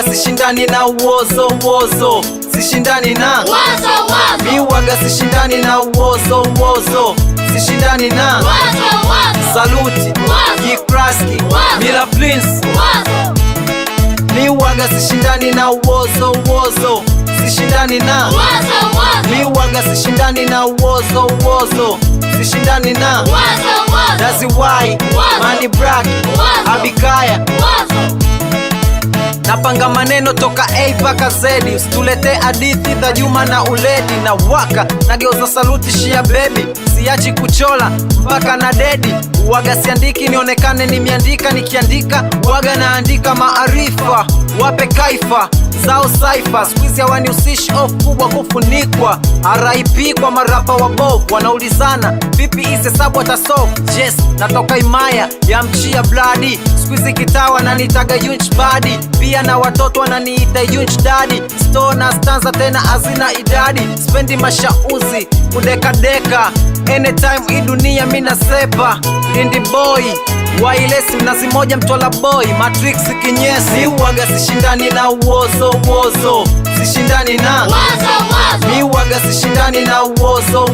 waga sishindani na uozo, sishindani na wazo. Mi waga sishindani na uozo, sishindani na wazo. Saluti, Kikraski, Mila Prince. Mi waga sishindani na uozo, sishindani na wazo. Mi waga sishindani na uozo, sishindani na wazo. Dazi Wai, Mani Black, Abikaya. Napanga maneno toka A mpaka Z, usitulete hadithi za Juma na Uledi. Na waka nageuza saluti shia baby, siachi kuchola mpaka na dedi. Waga siandiki nionekane nimeandika, nikiandika waga naandika maarifa. Wape kaifa zao saifa, squeeze hawani usishi off kubwa kufunikwa. RIP kwa marapa wabovu, wanaulizana vipi ise sabu atasolve. Yes, natoka imaya ya mchia bloody, squeeze kitawa na nitaga yunch body. Pia na watoto wananiita yunch daddy, store na stanza tena hazina idadi. Spendi mashauzi kudekadeka, anytime hii dunia mina sepa. Lindi boy Wailesi mnazi moja Mtwala boy Matrix kinyesi. Waga sishindani na uozo, sishindani na wazo. Mi waga sishindani na uozo,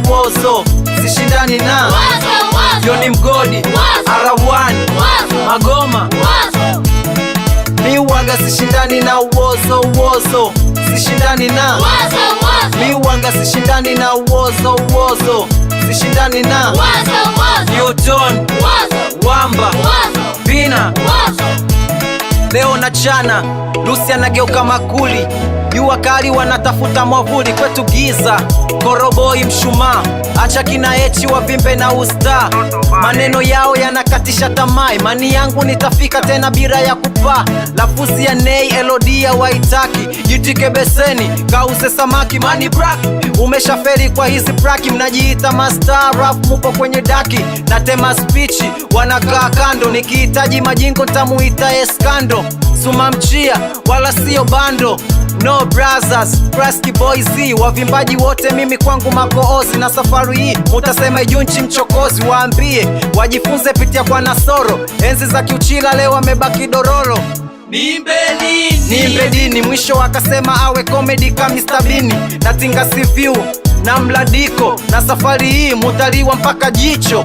sishindani na wazo. Yoni Mgodi, Arawani, Magoma. Mi waga sishindani na uozo, sishindani na wazo. Mi waga sishindani na uozo, sishindani na wazo. Newton, Wamba, Pina. Leo na chana Lucy anageuka makuli, jua kali wanatafuta mwavuli, kwetu giza koroboi mshumaa. Acha kina echi wavimbe na usta, maneno yao yanakatisha tamaa. Imani yangu nitafika tena bila ya kupaa. Lafuzi ya Nei Elodia waitaki, jitike beseni kauze samaki. Mani Black umeshaferi kwa hizi braki, mnajiita master rap mupo kwenye daki. Natema spichi wanakaa kando, nikihitaji majingo tamuita Eskando. Suma mchia wala sio bando, no brothers, Kraski boys. Wavimbaji wote mimi kwangu makoozi, na safari hii mutasema yunchi mchokozi. Waambie wajifunze pitia kwa Nasoro, enzi za kiuchila leo wamebaki dororo. Nimbe dini mwisho wakasema awe comedy kama Mr. Bini. Natinga siviu na mladiko, na safari hii mutaliwa mpaka jicho.